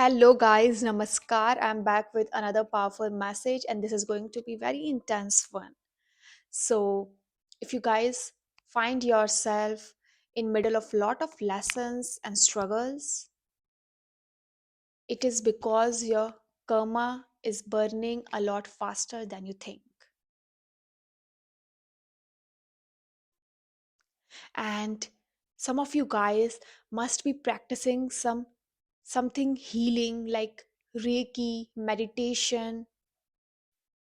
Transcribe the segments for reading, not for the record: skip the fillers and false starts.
Hello, guys. Namaskar. I'm back with another powerful message, and this is going to be very intense one. So, if you guys find yourself in middle of lot of lessons and struggles, it is because your karma is burning a lot faster than you think. And some of you guys must be practicing something healing like Reiki, meditation,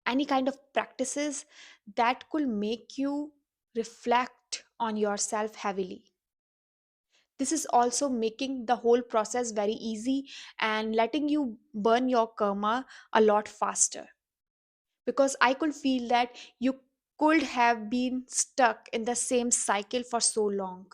any kind of practices that could make you reflect on yourself heavily. This is also making the whole process very easy and letting you burn your karma a lot faster, because I could feel that you could have been stuck in the same cycle for so long.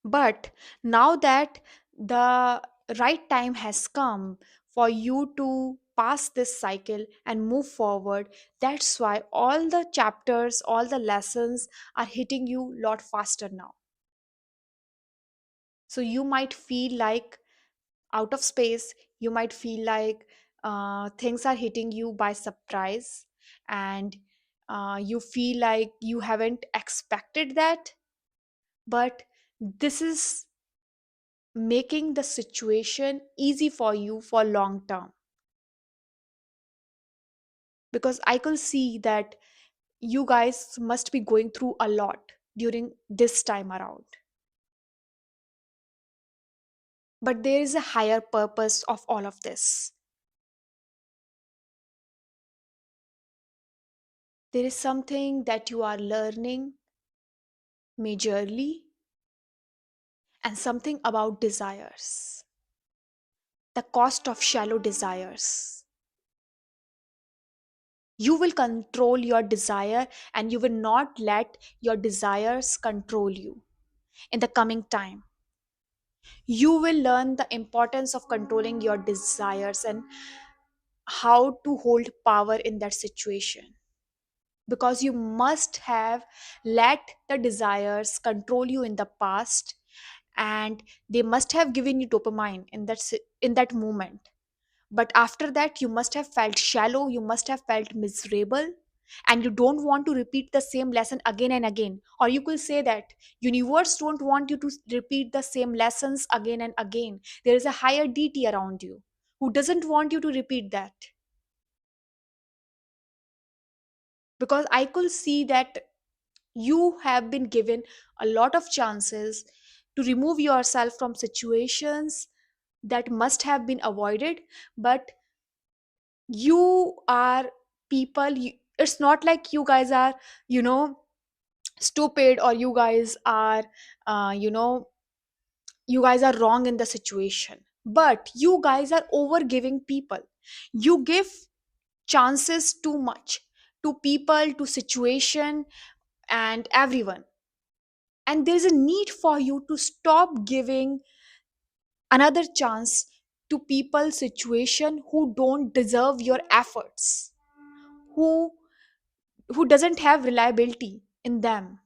But now that the right time has come for you to pass this cycle and move forward, that's why all the chapters, all the lessons are hitting you a lot faster now. So you might feel like out of space, you might feel like things are hitting you by surprise, and you feel like you haven't expected that. But this is making the situation easy for you for long term, because I could see that you guys must be going through a lot during this time around, but there is a higher purpose of all of this. There is something that you are learning majorly, and something about desires, the cost of shallow desires. You will control your desire, and you will not let your desires control you in the coming time. You will learn the importance of controlling your desires and how to hold power in that situation, because you must have let the desires control you in the past, and they must have given you dopamine in in that moment. But after that, you must have felt shallow, you must have felt miserable, and you don't want to repeat the same lesson again and again. Or you could say that universe don't want you to repeat the same lessons again and again. There is a higher deity around you who doesn't want you to repeat that, because I could see that you have been given a lot of chances to remove yourself from situations that must have been avoided. But you are it's not like you guys are, you know stupid, or you guys are, uh, you know you guys are wrong in the situation, but you guys are over giving people. You give chances too much to people, to situation, and everyone. And there's a need for you to stop giving another chance to people, situation who don't deserve your efforts, who doesn't have reliability in them,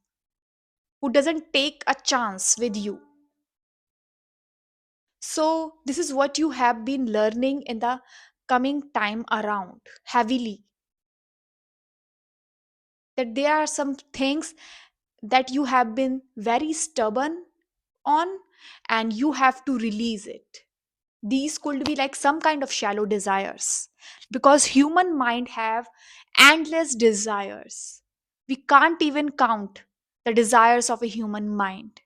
who doesn't take a chance with you. So this is what you have been learning in the coming time around heavily, that there are some things that you have been very stubborn on, and you have to release it. These could be like some kind of shallow desires, because human mind have endless desires. We can't even count the desires of a human mind.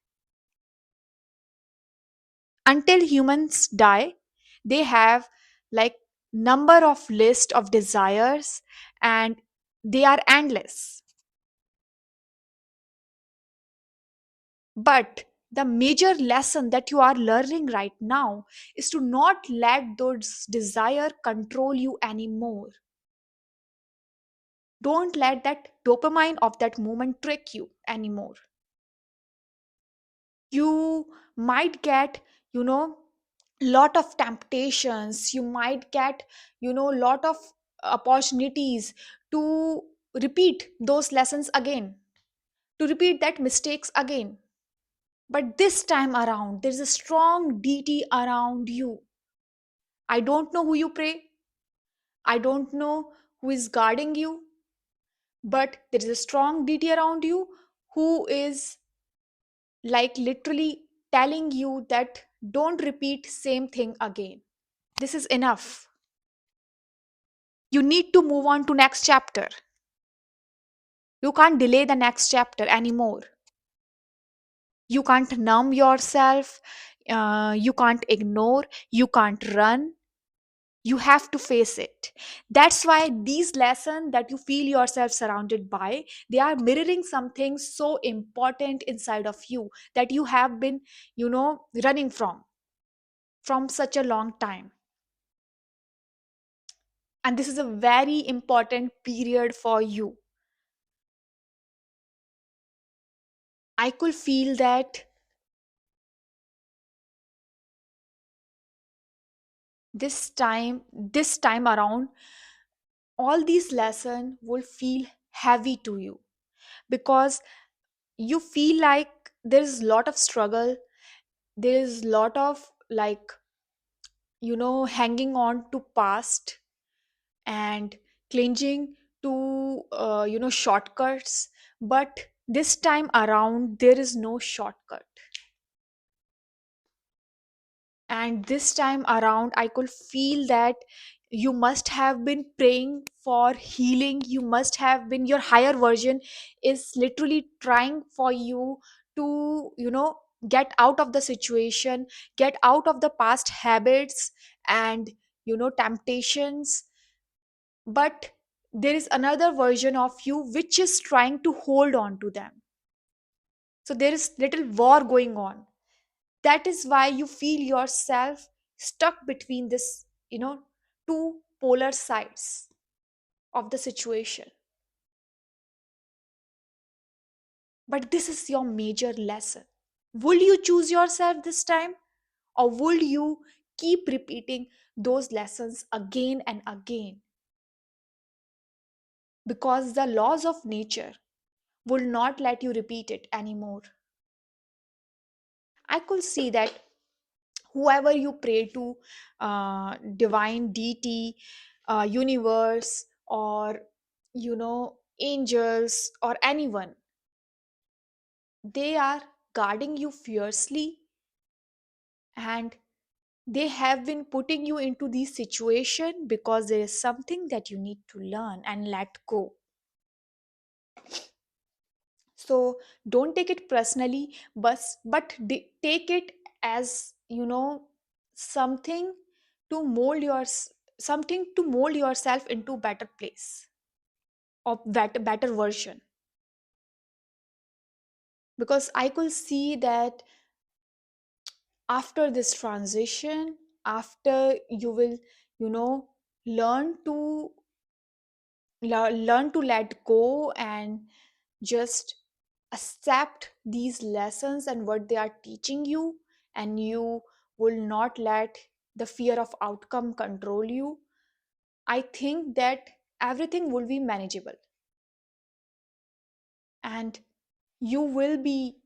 Until humans die, they have like number of list of desires, and they are endless. But the major lesson that you are learning right now is to not let those desire control you anymore. Don't let that dopamine of that moment trick you anymore. You might get, you know lot of temptations, you might get, lot of opportunities to repeat those lessons again, to repeat that mistakes again. But this time around, there's a strong deity around you I don't know who you pray, I don't know who is guarding you, but there is a strong deity around you who is like literally telling you that don't repeat same thing again. This is enough. You need to move on to next chapter. You can't delay the next chapter anymore. You can't numb yourself. You can't ignore. You can't run. You have to face it. That's why these lessons that you feel yourself surrounded by, they are mirroring something so important inside of you that you have been, running from such a long time. And this is a very important period for you. I could feel that this time around, all these lessons will feel heavy to you because you feel like there is a lot of struggle, there is a lot of like, hanging on to past and clinging to shortcuts. But this time around there is no shortcut. And this time around I could feel that you must have been praying for healing. You must have been, your higher version is literally trying for you to get out of the situation, get out of the past habits and temptations. But there is another version of you which is trying to hold on to them. So there is little war going on. That is why you feel yourself stuck between this, two polar sides of the situation. But this is your major lesson. Will you choose yourself this time, or will you keep repeating those lessons again and again? Because the laws of nature will not let you repeat it anymore. I could see that whoever you pray to, divine deity, universe, or angels, or anyone, they are guarding you fiercely, and they have been putting you into this situation because there is something that you need to learn and let go. So don't take it personally, take it as something to something to mold yourself into better place, or better version. Because I could see that after this transition, after you will you know learn to learn to let go and just accept these lessons and what they are teaching you, and you will not let the fear of outcome control you. I think that everything will be manageable, and you will be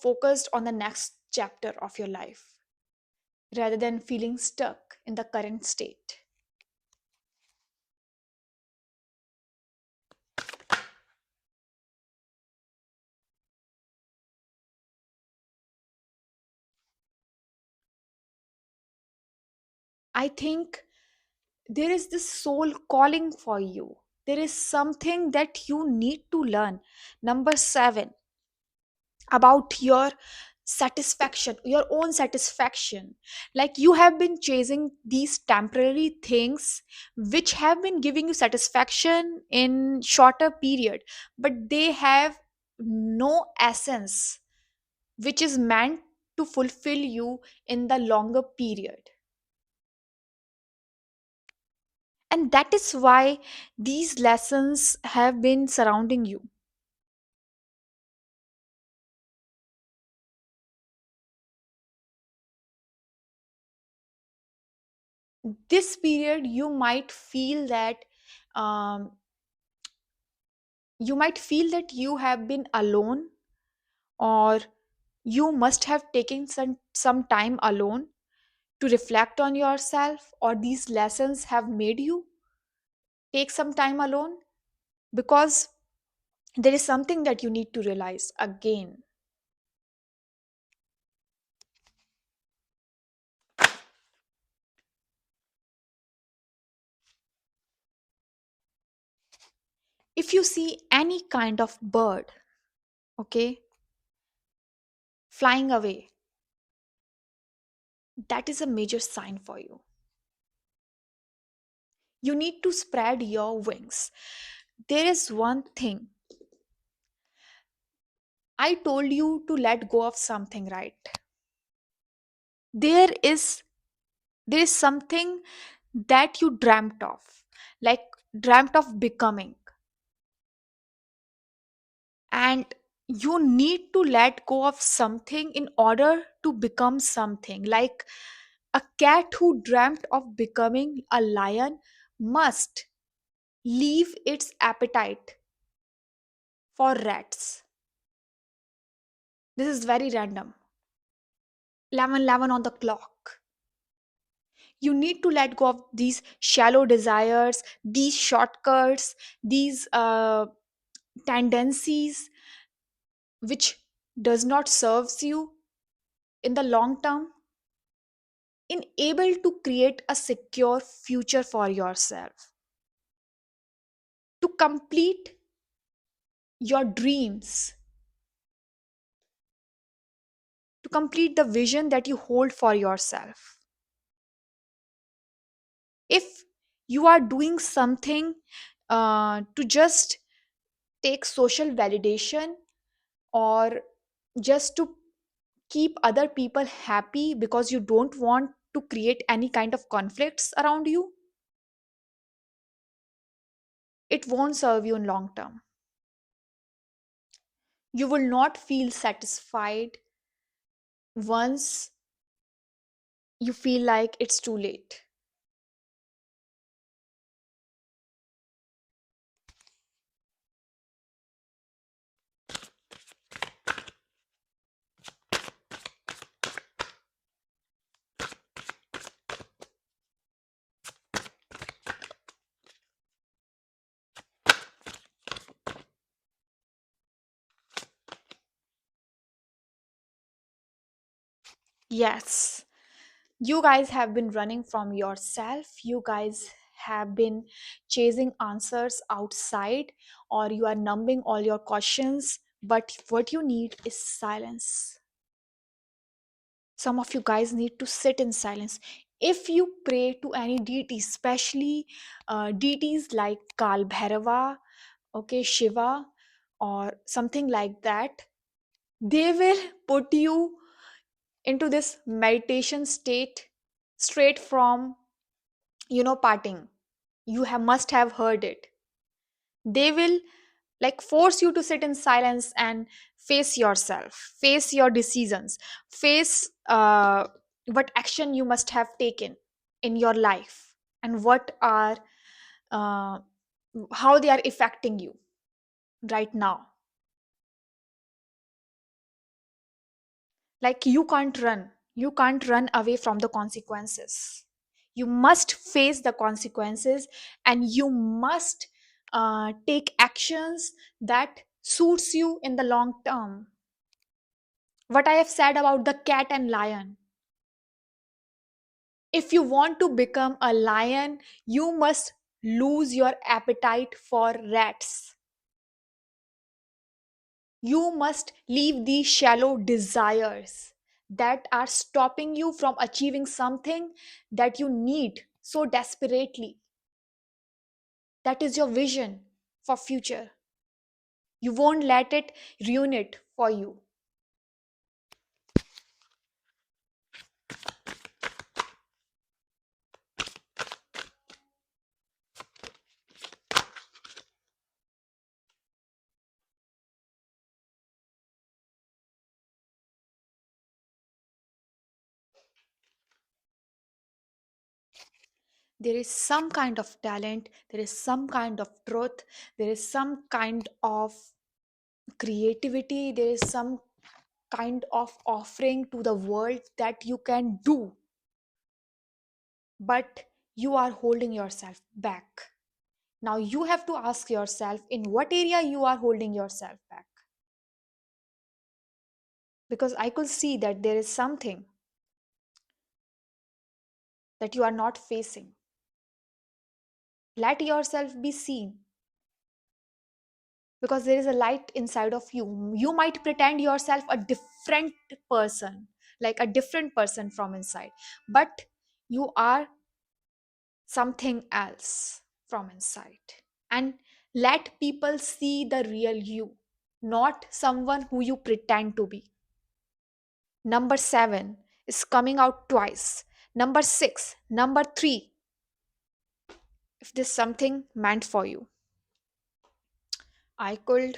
focused on the next chapter of your life rather than feeling stuck in the current state. I think there is this soul calling for you. There is something that you need to learn. Number 7, about your satisfaction, your own satisfaction. Like you have been chasing these temporary things which have been giving you satisfaction in shorter period, but they have no essence which is meant to fulfill you in the longer period. And that is why these lessons have been surrounding you. This period um, you might feel that you have been alone, or you must have taken some time alone, to reflect on yourself, or these lessons have made you take some time alone? Because there is something that you need to realize again. If you see any kind of bird, okay, flying away, that is a major sign for you. You need to spread your wings. There is one thing. I told you to let go of something, right? There is there is something that you dreamt of, like dreamt of becoming, and you need to let go of something in order to become something. Like a cat who dreamt of becoming a lion must leave its appetite for rats. This is very random. 11:11 on the clock. You need to let go of these shallow desires, these shortcuts, these tendencies which does not serves you in the long term, in able to create a secure future for yourself, to complete your dreams, to complete the vision that you hold for yourself. If you are doing something to just take social validation, or just to keep other people happy because you don't want to create any kind of conflicts around you, it won't serve you in long term. You will not feel satisfied once you feel like it's too late. Yes, you guys have been running from yourself. You guys have been chasing answers outside, or you are numbing all your questions. But what you need is silence. Some of you guys need to sit in silence. If you pray to any deity, especially deities like Kaal Bhairava, okay, Shiva, or something like that, they will put you into this meditation state straight from, parting. You have must have heard it. They will like force you to sit in silence and face yourself, face your decisions, face what action you must have taken in your life, and what are uh, how they are affecting you right now. Like you can't run away from the consequences. You must face the consequences, and you must take actions that suits you in the long term. What I have said about the cat and lion, if you want to become a lion, you must lose your appetite for rats. You must leave these shallow desires that are stopping you from achieving something that you need so desperately. That is your vision for future. You won't let it ruin it for you. There is some kind of talent, there is some kind of truth, there is some kind of creativity, there is some kind of offering to the world that you can do. but you are holding yourself back. Now you have to ask yourself in what area you are holding yourself back, because I could see that there is something that you are not facing. Let yourself be seen, because there is a light inside of you. You might pretend yourself a different person, like a different person from inside, but you are something else from inside. And let people see the real you, not someone who you pretend to be. Number 7 is coming out twice. Number 6, number 3, if this something meant for you. I could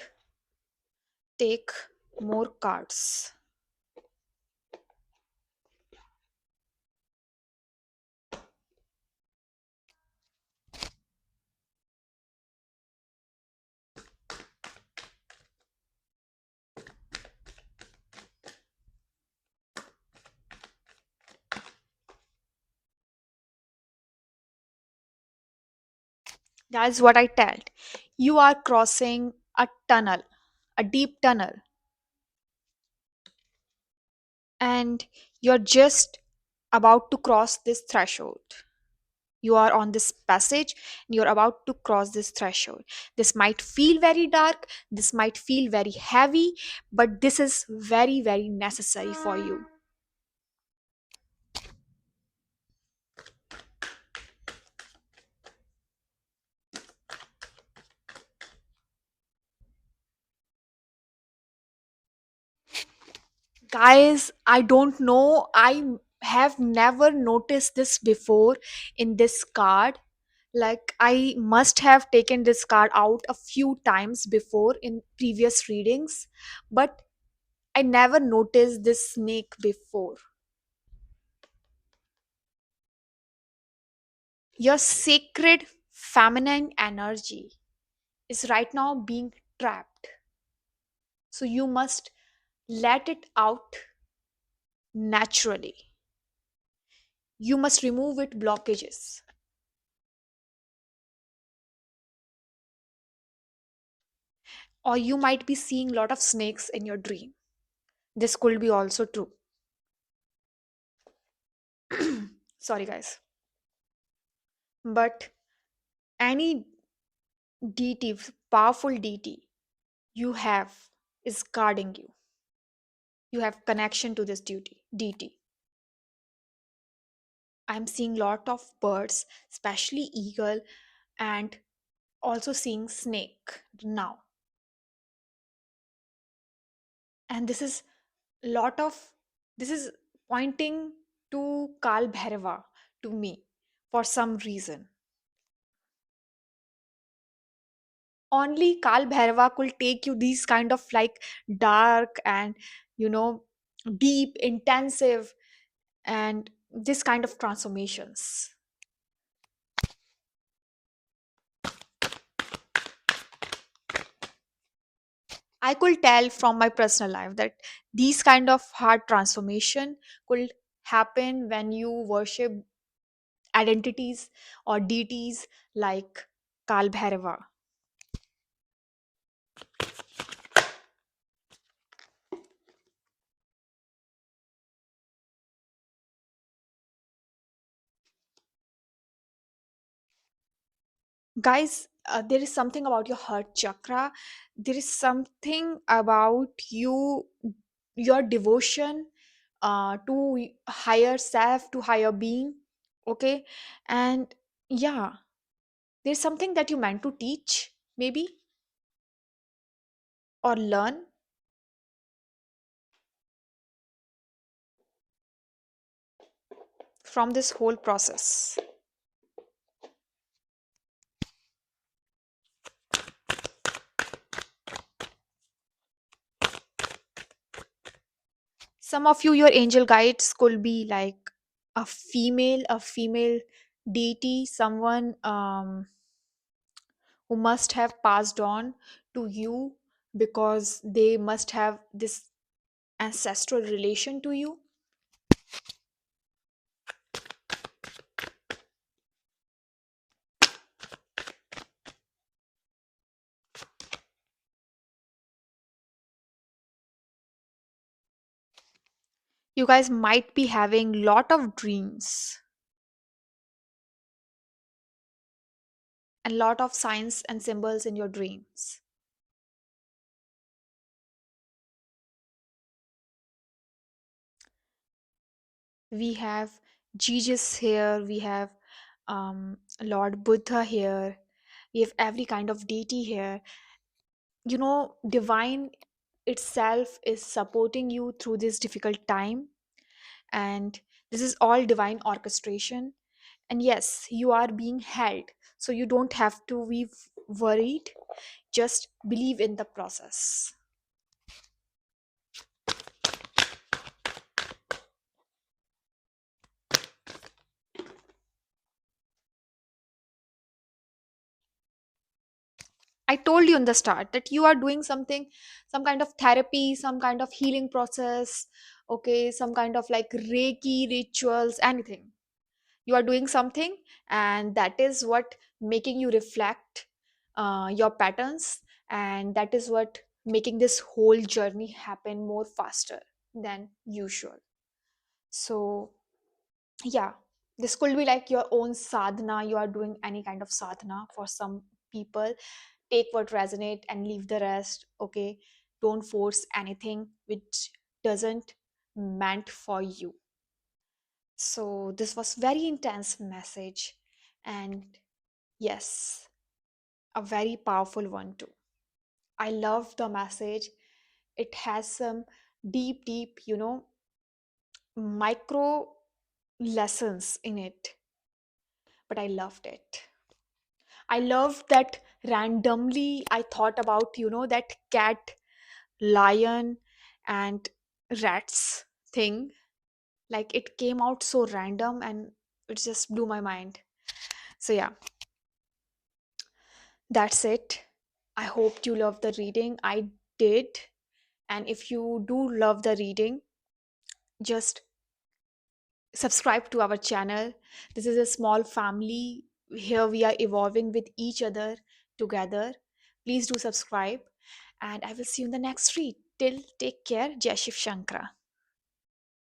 take more cards. That's what I told. You are crossing a tunnel, a deep tunnel, and you're just about to cross this threshold. You are on this passage and you're about to cross this threshold. This might feel very dark, this might feel very heavy, but this is very, very necessary for you. Guys, I don't know. I have never noticed this before in this card. Like, I must have taken this card out a few times before in previous readings, but I never noticed this snake before. Your sacred feminine energy is right now being trapped. So you must let it out naturally. You must remove it blockages. Or you might be seeing a lot of snakes in your dream. This could be also true. Sorry, guys. But any deity, powerful deity you have is guarding you. You have connection to this duty, deity. I'm seeing lot of birds, especially eagle, and also seeing snake now. And lot of this is pointing to Kaal Bhairava to me for some reason. Only Kaal Bhairava could take you these kind of like dark and you know deep, intensive, and this kind of transformations. I could tell from my personal life that these kind of hard transformation could happen when you worship identities or deities like Kaal Bhairava. Guys, there is something about your heart chakra. There is something about your devotion to higher self, to higher being. Okay, and yeah, there's something that you meant to teach, maybe, or learn from this whole process. Some of you, your angel guides could be like a female deity, someone who must have passed on to you because they must have this ancestral relation to you. You guys might be having lot of dreams and lot of signs and symbols in your dreams. We have Jesus here, we have Lord Buddha here, we have every kind of deity here. Divine itself is supporting you through this difficult time, and this is all divine orchestration. And yes, you are being held, so you don't have to be worried. Just believe in the process. I told you in the start that you are doing something, some kind of therapy, some kind of healing process, okay, some kind of like Reiki rituals, anything. You are doing something, and that is what making you reflect your patterns, and that is what making this whole journey happen more faster than usual. So, yeah, this could be like your own sadhana. You are doing any kind of sadhana. For some people, take what resonate and leave the rest, okay? Don't force anything which doesn't meant for you. So this was very intense message, and yes, a very powerful one too. I love the message. It has some deep, micro lessons in it, but I loved it. I love that randomly I thought about, that cat, lion, and rats thing. Like it came out so random and it just blew my mind. So, yeah, that's it. I hoped you loved the reading. I did. And if you do love the reading, just subscribe to our channel. This is a small family. Here we are evolving with each other together. Please do subscribe. And I will see you in the next read. Till take care. Jai Shiv Shankara.